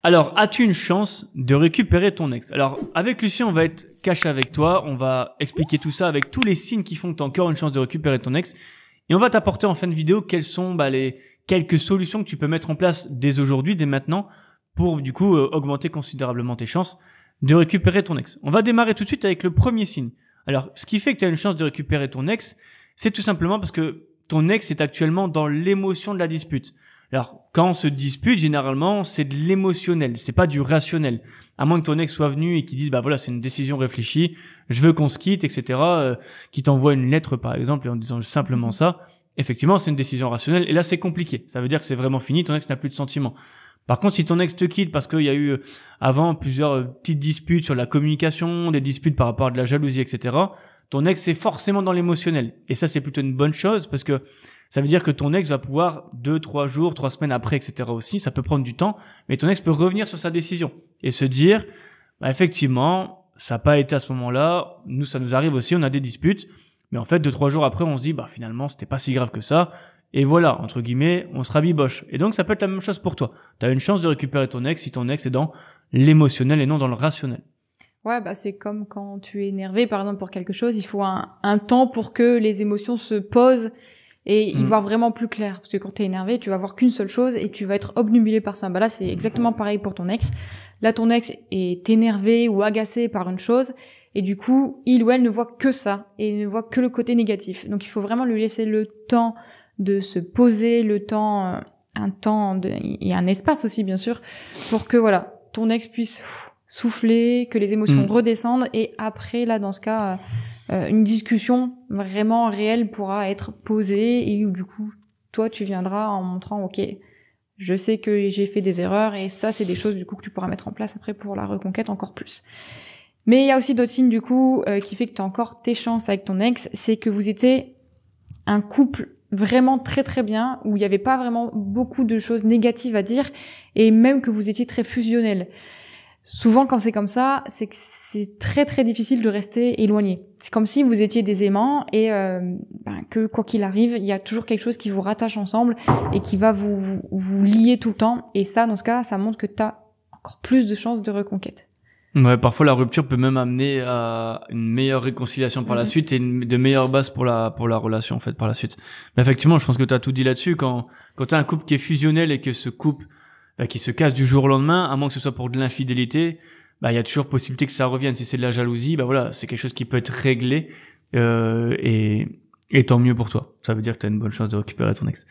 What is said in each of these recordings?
Alors, as-tu une chance de récupérer ton ex? Alors, avec Lucien, on va être cash avec toi. On va expliquer tout ça avec tous les signes qui font que tu as encore une chance de récupérer ton ex. Et on va t'apporter en fin de vidéo quelles sont les quelques solutions que tu peux mettre en place dès aujourd'hui, dès maintenant, pour du coup augmenter considérablement tes chances de récupérer ton ex. On va démarrer tout de suite avec le premier signe. Alors, ce qui fait que tu as une chance de récupérer ton ex, c'est tout simplement parce que ton ex est actuellement dans l'émotion de la dispute. Alors, quand on se dispute, généralement, c'est de l'émotionnel, c'est pas du rationnel. À moins que ton ex soit venu et qu'il dise, bah voilà, c'est une décision réfléchie, je veux qu'on se quitte, etc., qui t'envoie une lettre, par exemple, et en disant simplement ça, effectivement, c'est une décision rationnelle, et là, c'est compliqué. Ça veut dire que c'est vraiment fini, ton ex n'a plus de sentiments. Par contre, si ton ex te quitte parce qu'il y a eu, avant, plusieurs petites disputes sur la communication, des disputes par rapport à de la jalousie, etc., ton ex, c'est forcément dans l'émotionnel. Et ça, c'est plutôt une bonne chose, parce que ça veut dire que ton ex va pouvoir 2, 3 jours, 3 semaines après, etc. aussi, ça peut prendre du temps, mais ton ex peut revenir sur sa décision et se dire, bah, effectivement, ça n'a pas été à ce moment-là, nous, ça nous arrive aussi, on a des disputes, mais en fait, 2, 3 jours après, on se dit, bah, finalement, c'était pas si grave que ça, et voilà, entre guillemets, on se rabiboche. Et donc, ça peut être la même chose pour toi. Tu as une chance de récupérer ton ex si ton ex est dans l'émotionnel et non dans le rationnel. Ouais, bah, c'est comme quand tu es énervé, par exemple, pour quelque chose, il faut un temps pour que les émotions se posent et y voir vraiment plus clair. Parce que quand t'es énervé, tu vas voir qu'une seule chose et tu vas être obnubilé par ça. Bah là, c'est exactement pareil pour ton ex. Là, ton ex est énervé ou agacé par une chose et du coup, il ou elle ne voit que ça et ne voit que le côté négatif. Donc, il faut vraiment lui laisser le temps de se poser, le temps, et un espace aussi, bien sûr, pour que, voilà, ton ex puisse souffler, que les émotions redescendent et après, là, dans ce cas, une discussion vraiment réelle pourra être posée et où du coup toi tu viendras en montrant ok, je sais que j'ai fait des erreurs et ça c'est des choses du coup que tu pourras mettre en place après pour la reconquête encore plus. Mais il y a aussi d'autres signes du coup qui fait que tu as encore tes chances avec ton ex, c'est que vous étiez un couple vraiment très très bien où il n'y avait pas vraiment beaucoup de choses négatives à dire et même que vous étiez très fusionnel. Souvent, quand c'est comme ça, c'est que c'est très très difficile de rester éloigné. C'est comme si vous étiez des aimants et que quoi qu'il arrive, il y a toujours quelque chose qui vous rattache ensemble et qui va vous lier tout le temps. Et ça, dans ce cas, ça montre que tu as encore plus de chances de reconquête. Ouais, parfois la rupture peut même amener à une meilleure réconciliation par la suite et de meilleures bases pour la relation en fait par la suite. Mais effectivement, je pense que tu as tout dit là-dessus. Quand tu as un couple qui est fusionnel et que ce couple qui se casse du jour au lendemain, à moins que ce soit pour de l'infidélité, il y a toujours possibilité que ça revienne. Si c'est de la jalousie, voilà, c'est quelque chose qui peut être réglé et tant mieux pour toi. Ça veut dire que tu as une bonne chance de récupérer ton ex.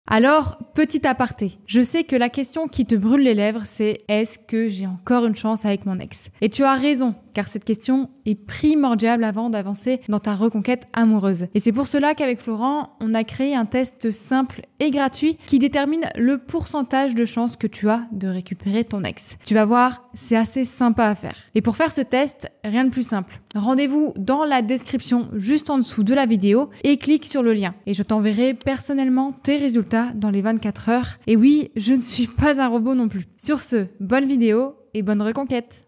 Alors, petit aparté, je sais que la question qui te brûle les lèvres, c'est « Est-ce que j'ai encore une chance avec mon ex ?» Et tu as raison, car cette question est primordiale avant d'avancer dans ta reconquête amoureuse. Et c'est pour cela qu'avec Florent, on a créé un test simple et gratuit qui détermine le pourcentage de chances que tu as de récupérer ton ex. Tu vas voir, c'est assez sympa à faire. Et pour faire ce test, rien de plus simple. Rendez-vous dans la description juste en dessous de la vidéo et clique sur le lien. Et je t'enverrai personnellement tes résultats dans les 24 heures. Et oui, je ne suis pas un robot non plus. Sur ce, bonne vidéo et bonne reconquête.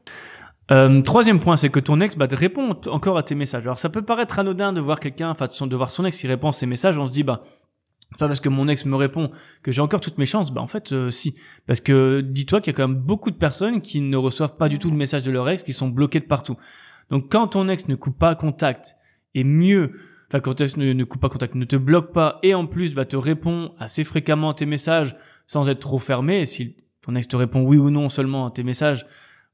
Troisième point, c'est que ton ex te répond encore à tes messages. Alors ça peut paraître anodin de voir quelqu'un, de voir son ex qui répond à ses messages, on se dit c'est pas parce que mon ex me répond que j'ai encore toutes mes chances. En fait, si. Parce que dis-toi qu'il y a quand même beaucoup de personnes qui ne reçoivent pas du tout de messages de leur ex, qui sont bloquées de partout. Donc quand ton ex ne coupe pas contact, et mieux, quand ton ex ne coupe pas contact, ne te bloque pas, et en plus te répond assez fréquemment à tes messages sans être trop fermé, et si ton ex te répond oui ou non seulement à tes messages,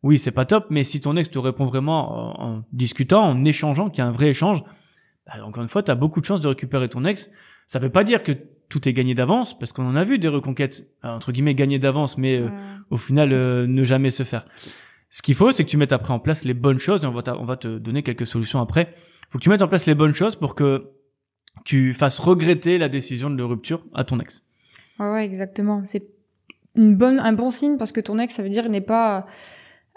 oui, c'est pas top, mais si ton ex te répond vraiment en discutant, en échangeant, qu'il y a un vrai échange, encore une fois, tu as beaucoup de chances de récupérer ton ex. Ça veut pas dire que tout est gagné d'avance, parce qu'on en a vu des reconquêtes, entre guillemets, gagnées d'avance, mais au final, ne jamais se faire. Ce qu'il faut, c'est que tu mettes après en place les bonnes choses, et on va te donner quelques solutions après. Faut que tu mettes en place les bonnes choses pour que tu fasses regretter la décision de rupture à ton ex. Ouais, exactement. C'est un bon signe, parce que ton ex, ça veut dire qu'il n'est pas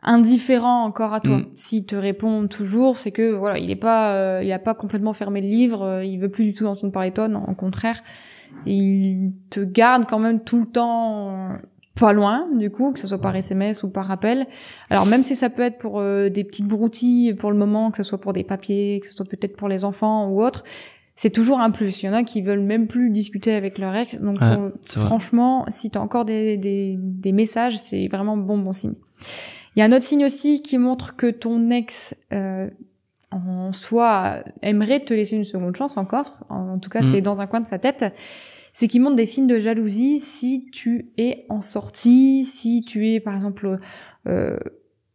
indifférent encore à toi. S'il te répond toujours, c'est que voilà, il a pas complètement fermé le livre, il veut plus du tout entendre parler de toi, non, au contraire, il te garde quand même tout le temps pas loin, du coup, que ce soit par SMS ou par appel. Alors même si ça peut être pour des petites broutilles pour le moment, que ce soit pour des papiers, que ce soit peut-être pour les enfants ou autre, c'est toujours un plus. Il y en a qui veulent même plus discuter avec leur ex. Donc, franchement, si t'as encore des messages, c'est vraiment bon signe. Il y a un autre signe aussi qui montre que ton ex, en soi, aimerait te laisser une seconde chance encore. En tout cas, c'est dans un coin de sa tête. C'est qu'il montre des signes de jalousie si tu es en sortie, si tu es, par exemple,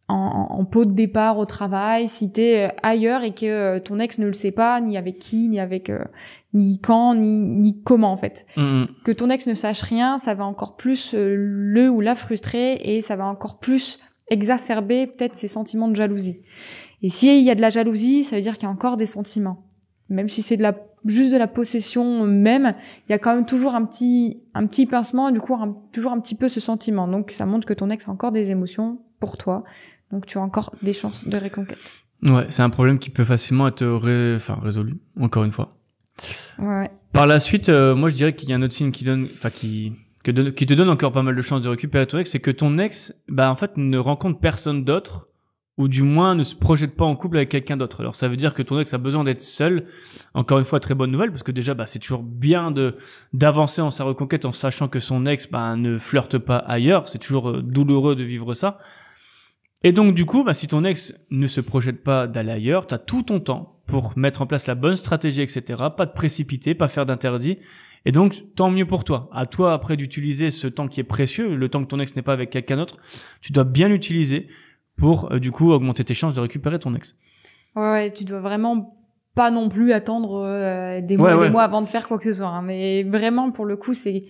en pot de départ au travail, si t'es ailleurs et que ton ex ne le sait pas, ni avec qui, ni avec ni quand, ni comment en fait. Que ton ex ne sache rien, ça va encore plus le ou la frustrer et ça va encore plus exacerber peut-être ses sentiments de jalousie. Et s'il y a de la jalousie, ça veut dire qu'il y a encore des sentiments. Même si c'est juste de la possession même, il y a quand même toujours un petit pincement et du coup toujours un petit peu ce sentiment. Donc ça montre que ton ex a encore des émotions pour toi. Donc tu as encore des chances de reconquête. Ouais, c'est un problème qui peut facilement être résolu, encore une fois. Ouais. Par la suite, moi je dirais qu'il y a un autre signe qui te donne encore pas mal de chances de récupérer ton ex, c'est que ton ex, en fait, ne rencontre personne d'autre, ou du moins ne se projette pas en couple avec quelqu'un d'autre. Alors ça veut dire que ton ex a besoin d'être seul. Encore une fois, très bonne nouvelle, parce que déjà, c'est toujours bien d'avancer en sa reconquête en sachant que son ex, ne flirte pas ailleurs. C'est toujours douloureux de vivre ça. Et donc du coup, si ton ex ne se projette pas d'aller ailleurs, t'as tout ton temps pour mettre en place la bonne stratégie, etc. Pas te précipiter, pas faire d'interdit. Et donc, tant mieux pour toi. À toi, après, d'utiliser ce temps qui est précieux, le temps que ton ex n'est pas avec quelqu'un d'autre, tu dois bien l'utiliser pour, du coup, augmenter tes chances de récupérer ton ex. Ouais, tu dois vraiment pas non plus attendre des mois avant de faire quoi que ce soit. Hein. Mais vraiment, pour le coup, c'est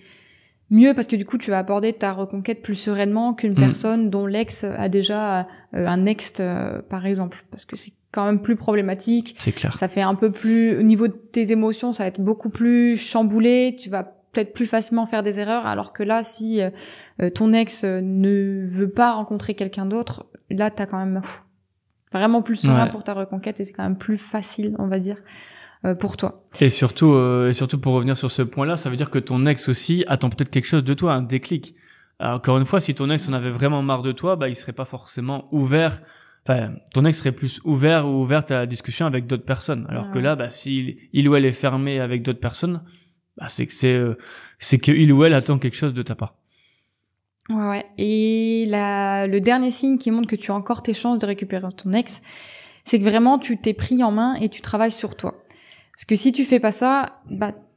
mieux parce que du coup, tu vas aborder ta reconquête plus sereinement qu'une personne dont l'ex a déjà un ex, par exemple. Parce que c'est quand même plus problématique. C'est clair. Ça fait un peu plus, au niveau de tes émotions, ça va être beaucoup plus chamboulé. Tu vas peut-être plus facilement faire des erreurs. Alors que là, si ton ex ne veut pas rencontrer quelqu'un d'autre, là, t'as quand même vraiment plus serein pour ta reconquête et c'est quand même plus facile, on va dire, pour toi. Et surtout pour revenir sur ce point-là, ça veut dire que ton ex aussi attend peut-être quelque chose de toi, un déclic. Alors, encore une fois, si ton ex en avait vraiment marre de toi, il serait pas forcément ouvert. Enfin, ton ex serait plus ouvert ou ouverte à la discussion avec d'autres personnes. Alors que là, si il ou elle est fermé avec d'autres personnes, c'est que il ou elle attend quelque chose de ta part. Ouais. Et le dernier signe qui montre que tu as encore tes chances de récupérer ton ex, c'est que vraiment tu t'es pris en main et tu travailles sur toi. Parce que si tu fais pas ça,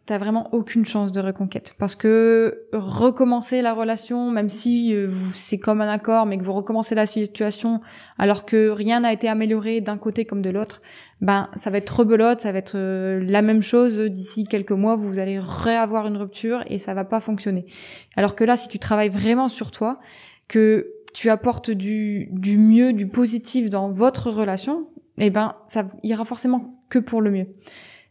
t'as vraiment aucune chance de reconquête. Parce que recommencer la relation, même si c'est comme un accord, mais que vous recommencez la situation alors que rien n'a été amélioré d'un côté comme de l'autre, ça va être rebelote, ça va être la même chose d'ici quelques mois, vous allez réavoir une rupture et ça va pas fonctionner. Alors que là, si tu travailles vraiment sur toi, que tu apportes du mieux, du positif dans votre relation, ça ira forcément que pour le mieux.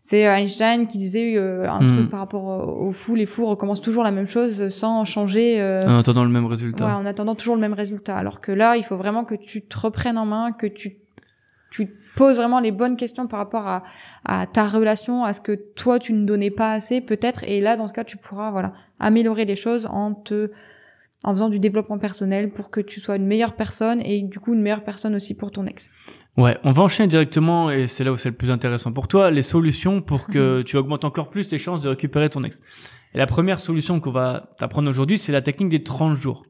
C'est Einstein qui disait un truc par rapport aux fous. Les fous recommencent toujours la même chose sans changer. En attendant le même résultat. Ouais, en attendant toujours le même résultat. Alors que là, il faut vraiment que tu te reprennes en main, que tu poses vraiment les bonnes questions par rapport à ta relation, à ce que toi, tu ne donnais pas assez, peut-être. Et là, dans ce cas, tu pourras améliorer les choses en faisant du développement personnel pour que tu sois une meilleure personne et du coup une meilleure personne aussi pour ton ex. Ouais, on va enchaîner directement et c'est là où c'est le plus intéressant pour toi, les solutions pour que tu augmentes encore plus tes chances de récupérer ton ex. Et la première solution qu'on va t'apprendre aujourd'hui, c'est la technique des 30 jours.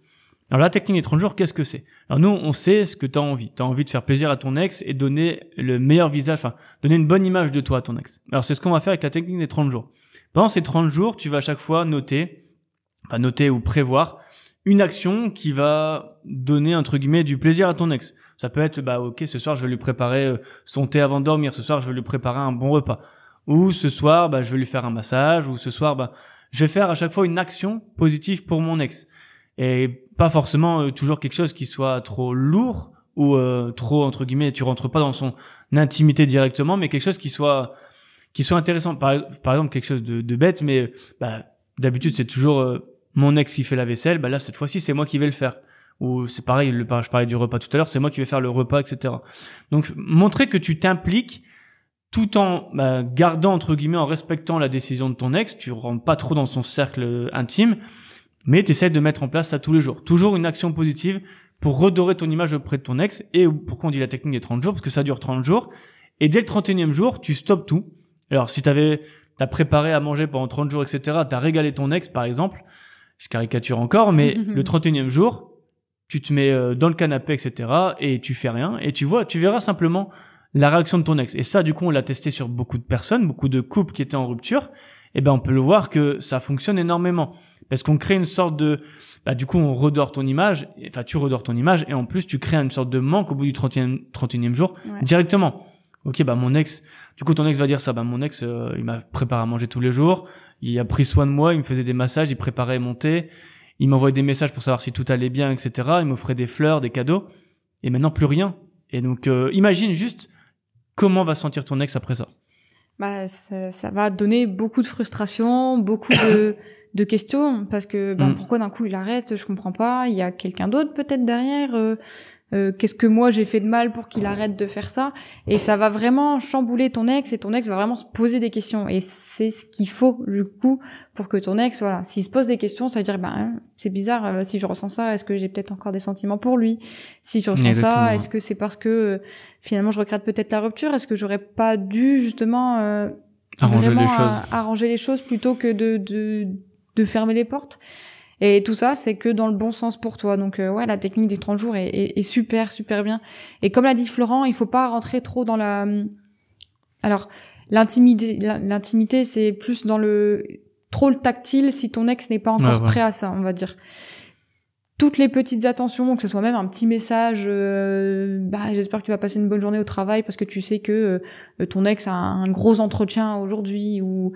Alors la technique des 30 jours, qu'est-ce que c'est? Alors nous, on sait ce que tu as envie. Tu as envie de faire plaisir à ton ex et donner le meilleur visage, donner une bonne image de toi à ton ex. Alors c'est ce qu'on va faire avec la technique des 30 jours. Pendant ces 30 jours, tu vas à chaque fois noter ou prévoir une action qui va donner, entre guillemets, du plaisir à ton ex. Ça peut être, ok, ce soir, je vais lui préparer son thé avant de dormir. Ce soir, je vais lui préparer un bon repas. Ou ce soir, je vais lui faire un massage. Ou ce soir, je vais faire à chaque fois une action positive pour mon ex. Et pas forcément toujours quelque chose qui soit trop lourd ou trop, entre guillemets, tu rentres pas dans son intimité directement, mais quelque chose qui soit intéressant. Par exemple, quelque chose de bête, mais d'habitude, c'est toujours mon ex qui fait la vaisselle, là cette fois-ci c'est moi qui vais le faire. Ou c'est pareil, je parlais du repas tout à l'heure, c'est moi qui vais faire le repas, etc. Donc montrer que tu t'impliques tout en gardant, entre guillemets, en respectant la décision de ton ex, tu rentres pas trop dans son cercle intime, mais tu essaies de mettre en place ça tous les jours. Toujours une action positive pour redorer ton image auprès de ton ex. Et pourquoi on dit la technique des 30 jours? Parce que ça dure 30 jours. Et dès le 31e jour, tu stoppes tout. Alors si t'avais t'as préparé à manger pendant 30 jours, etc. T'as régalé ton ex, par exemple. Je caricature encore, mais le 31e jour, tu te mets dans le canapé, etc. et tu fais rien. Et tu verras simplement la réaction de ton ex. Et ça, du coup, on l'a testé sur beaucoup de personnes, beaucoup de couples qui étaient en rupture. Et ben, on peut le voir que ça fonctionne énormément. Parce qu'on crée une sorte de, du coup, on redore ton image. Enfin, tu redores ton image. Et en plus, tu crées une sorte de manque au bout du 31e jour, directement. Ok, mon ex, du coup, ton ex va dire ça. Mon ex, il m'a préparé à manger tous les jours. Il a pris soin de moi. Il me faisait des massages. Il préparait à monter. Il m'envoyait des messages pour savoir si tout allait bien, etc. Il m'offrait des fleurs, des cadeaux. Et maintenant, plus rien. Et donc, imagine juste comment va se sentir ton ex après ça. Ça va donner beaucoup de frustration, beaucoup de questions, parce que pourquoi d'un coup il arrête, je comprends pas, il y a quelqu'un d'autre peut-être derrière, qu'est-ce que moi j'ai fait de mal pour qu'il arrête de faire ça, et ça va vraiment chambouler ton ex, et ton ex va vraiment se poser des questions, et c'est ce qu'il faut du coup pour que ton ex, voilà, s'il se pose des questions, ça veut dire c'est bizarre, si je ressens ça, est-ce que j'ai peut-être encore des sentiments pour lui, si je ressens ça, est-ce que c'est parce que finalement je regrette peut-être la rupture, est-ce que j'aurais pas dû justement arranger les choses plutôt que de fermer les portes. Et tout ça, c'est que dans le bon sens pour toi. Donc la technique des 30 jours est super, super bien. Et comme l'a dit Florent, il faut pas rentrer trop dans l'intimité, c'est plus dans trop le tactile si ton ex n'est pas encore prêt à ça, on va dire. Toutes les petites attentions, que ce soit même un petit message, j'espère que tu vas passer une bonne journée au travail parce que tu sais que ton ex a un gros entretien aujourd'hui, ou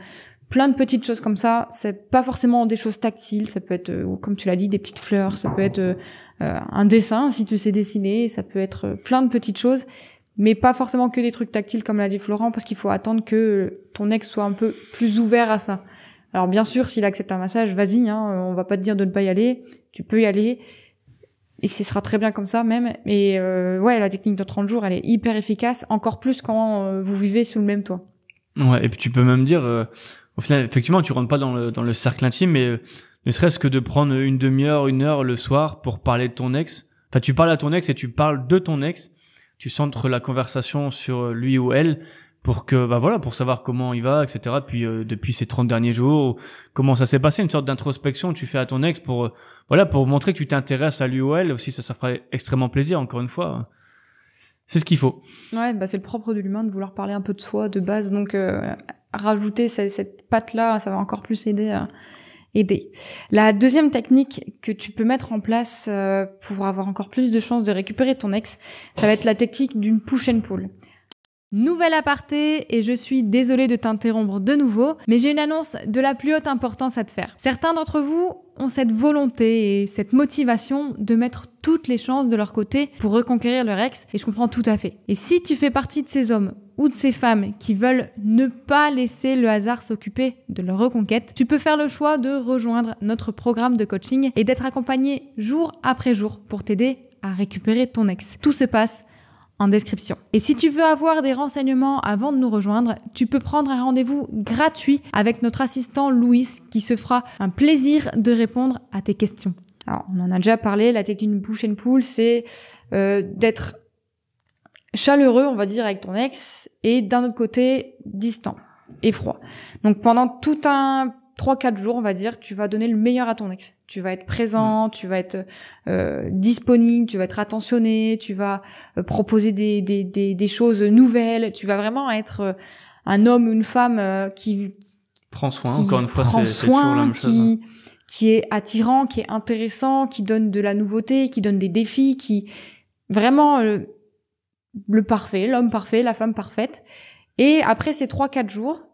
plein de petites choses comme ça. C'est pas forcément des choses tactiles, ça peut être, comme tu l'as dit, des petites fleurs, ça peut être un dessin si tu sais dessiner, ça peut être plein de petites choses, mais pas forcément que des trucs tactiles comme l'a dit Florent, parce qu'il faut attendre que ton ex soit un peu plus ouvert à ça. Alors bien sûr, s'il accepte un massage, vas-y, on va pas te dire de ne pas y aller, tu peux y aller, et ce sera très bien comme ça même. Et la technique de 30 jours, elle est hyper efficace, encore plus quand vous vivez sous le même toit. Ouais, et puis tu peux même dire, au final, effectivement, tu rentres pas dans le cercle intime, mais ne serait-ce que de prendre une demi-heure, 1 heure le soir pour parler de ton ex. Enfin, tu parles à ton ex et tu parles de ton ex, tu centres la conversation sur lui ou elle, pour que pour savoir comment il va, etc. Depuis ces 30 derniers jours, comment ça s'est passé, une sorte d'introspection que tu fais à ton ex pour montrer que tu t'intéresses à lui ou elle aussi. Ça ferait extrêmement plaisir, encore une fois. C'est ce qu'il faut. Ouais, c'est le propre de l'humain de vouloir parler un peu de soi de base, donc rajouter cette patte là, ça va encore plus aider. La deuxième technique que tu peux mettre en place pour avoir encore plus de chances de récupérer ton ex, ça va être la technique d'une push and pull. Nouvelle aparté, et je suis désolée de t'interrompre de nouveau, mais j'ai une annonce de la plus haute importance à te faire. Certains d'entre vous ont cette volonté et cette motivation de mettre toutes les chances de leur côté pour reconquérir leur ex, et je comprends tout à fait. Et si tu fais partie de ces hommes ou de ces femmes qui veulent ne pas laisser le hasard s'occuper de leur reconquête, tu peux faire le choix de rejoindre notre programme de coaching et d'être accompagné jour après jour pour t'aider à récupérer ton ex. Tout se passe en description. Et si tu veux avoir des renseignements avant de nous rejoindre, tu peux prendre un rendez-vous gratuit avec notre assistant Louis qui se fera un plaisir de répondre à tes questions. Alors, on en a déjà parlé, la technique push and pull, c'est d'être chaleureux, on va dire, avec ton ex, et d'un autre côté, distant et froid. Donc pendant tout 3-4 jours, on va dire, tu vas donner le meilleur à ton ex. Tu vas être présent, tu vas être disponible, tu vas être attentionné, tu vas proposer des choses nouvelles, tu vas vraiment être un homme ou une femme qui prend soin, encore une fois, c'est toujours la même chose. Qui est attirant, qui est intéressant, qui donne de la nouveauté, qui donne des défis, qui vraiment le parfait, l'homme parfait, la femme parfaite. Et après ces 3-4 jours,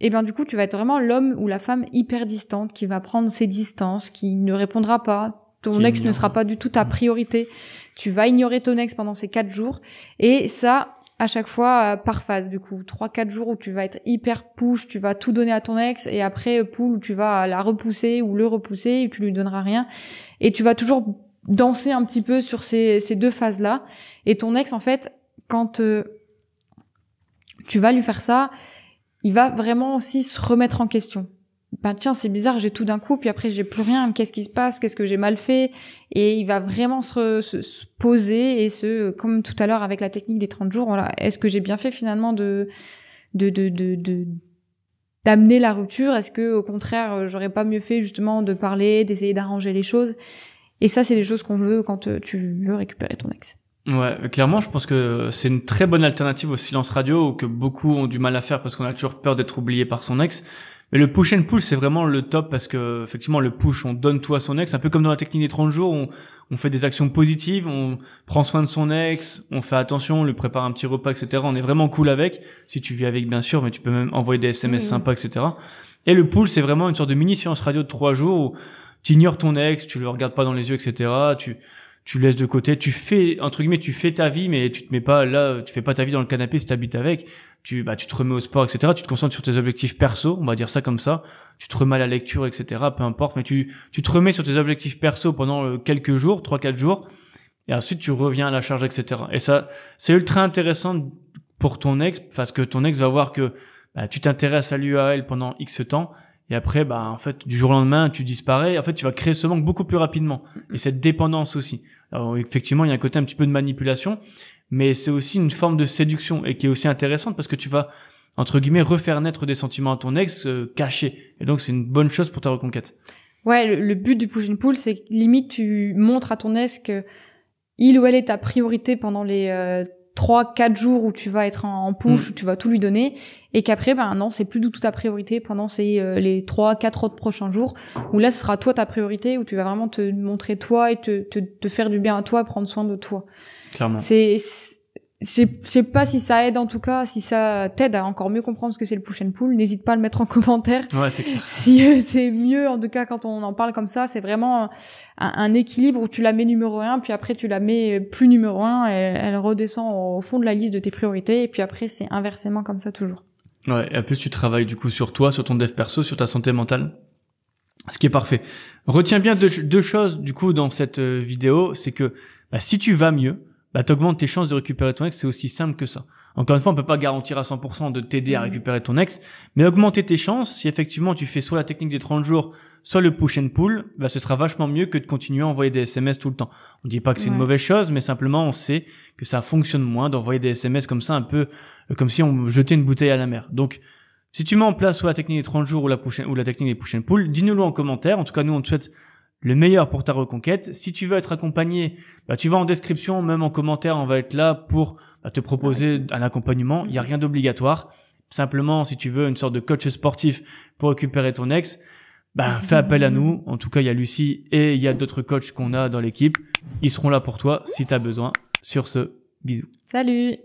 et du coup, tu vas être vraiment l'homme ou la femme hyper distante, qui va prendre ses distances, qui ne répondra pas. Ton ex ne sera pas du tout ta priorité. Tu vas ignorer ton ex pendant ces 4 jours. Et ça, à chaque fois, par phase, du coup. 3-4 jours où tu vas être hyper push, tu vas tout donner à ton ex, et après, pull, où tu vas la repousser ou le repousser, et tu lui donneras rien. Et tu vas toujours danser un petit peu sur ces 2 phases-là. Et ton ex, en fait, quand tu vas lui faire ça, il va vraiment aussi se remettre en question. Tiens, c'est bizarre, j'ai tout d'un coup, puis après j'ai plus rien, qu'est-ce qui se passe, qu'est-ce que j'ai mal fait? Et il va vraiment se poser et comme tout à l'heure avec la technique des 30 jours, voilà, est-ce que j'ai bien fait finalement de d'amener la rupture? Est-ce que au contraire, j'aurais pas mieux fait justement de parler, d'essayer d'arranger les choses? Et ça, c'est des choses qu'on veut quand tu veux récupérer ton ex. Ouais, clairement, je pense que c'est une très bonne alternative au silence radio que beaucoup ont du mal à faire parce qu'on a toujours peur d'être oublié par son ex. Mais le push and pull, c'est vraiment le top parce que, effectivement, le push, on donne tout à son ex. Un peu comme dans la technique des 30 jours, on fait des actions positives, on prend soin de son ex, on fait attention, on lui prépare un petit repas, etc. On est vraiment cool avec. Si tu vis avec, bien sûr, mais tu peux même envoyer des SMS sympas, etc. Et le pull, c'est vraiment une sorte de mini séance radio de 3 jours où tu ignores ton ex, tu le regardes pas dans les yeux, etc. Tu laisses de côté, tu fais, entre guillemets, tu fais ta vie, mais tu te mets pas là, tu fais pas ta vie dans le canapé si t'habites avec. Tu te remets au sport, etc. Tu te concentres sur tes objectifs perso, on va dire ça comme ça. Tu te remets à la lecture, etc. Peu importe, mais tu te remets sur tes objectifs perso pendant quelques jours, 3-4 jours. Et ensuite, tu reviens à la charge, etc. Et ça, c'est ultra intéressant pour ton ex, parce que ton ex va voir que, tu t'intéresses à lui, à elle pendant X temps. Et après, en fait, du jour au lendemain, tu disparais. En fait, tu vas créer ce manque beaucoup plus rapidement. Et cette dépendance aussi. Alors, effectivement, il y a un côté un petit peu de manipulation, mais c'est aussi une forme de séduction et qui est aussi intéressante parce que tu vas, entre guillemets, refaire naître des sentiments à ton ex cachés. Et donc, c'est une bonne chose pour ta reconquête. Ouais, le but du push and pull, c'est que limite, tu montres à ton ex que il ou elle est ta priorité pendant les 3-4 jours où tu vas être en push, où tu vas tout lui donner, et qu'après, non, c'est plus du tout ta priorité pendant les 3-4 autres prochains jours, où là, ce sera toi ta priorité, où tu vas vraiment te montrer toi et te faire du bien à toi, prendre soin de toi. Clairement. Je sais pas si ça aide, en tout cas, si ça t'aide à encore mieux comprendre ce que c'est le push and pull, n'hésite pas à le mettre en commentaire. Ouais, c'est clair. Si c'est mieux, en tout cas, quand on en parle comme ça, c'est vraiment un équilibre où tu la mets numéro 1, puis après tu la mets plus numéro 1, elle redescend au fond de la liste de tes priorités, et puis après c'est inversement comme ça toujours. Ouais, et en plus tu travailles du coup sur toi, sur ton dev perso, sur ta santé mentale. Ce qui est parfait. Retiens bien deux choses du coup dans cette vidéo, c'est que si tu vas mieux, t'augmentes tes chances de récupérer ton ex, c'est aussi simple que ça. Encore une fois, on peut pas garantir à 100% de t'aider à récupérer ton ex, mais augmenter tes chances, si effectivement tu fais soit la technique des 30 jours, soit le push and pull, ce sera vachement mieux que de continuer à envoyer des SMS tout le temps. On dit pas que c'est une mauvaise chose, mais simplement on sait que ça fonctionne moins d'envoyer des SMS comme ça, un peu comme si on jetait une bouteille à la mer. Donc, si tu mets en place soit la technique des 30 jours ou la technique des push and pull, dis-nous-le en commentaire. En tout cas, nous, on te souhaite le meilleur pour ta reconquête. Si tu veux être accompagné, tu vas en description, même en commentaire, on va être là pour te proposer un accompagnement. Il y a rien d'obligatoire. Simplement, si tu veux une sorte de coach sportif pour récupérer ton ex, fais appel à nous. En tout cas, il y a Lucie et il y a d'autres coachs qu'on a dans l'équipe. Ils seront là pour toi si tu as besoin. Sur ce, bisous. Salut!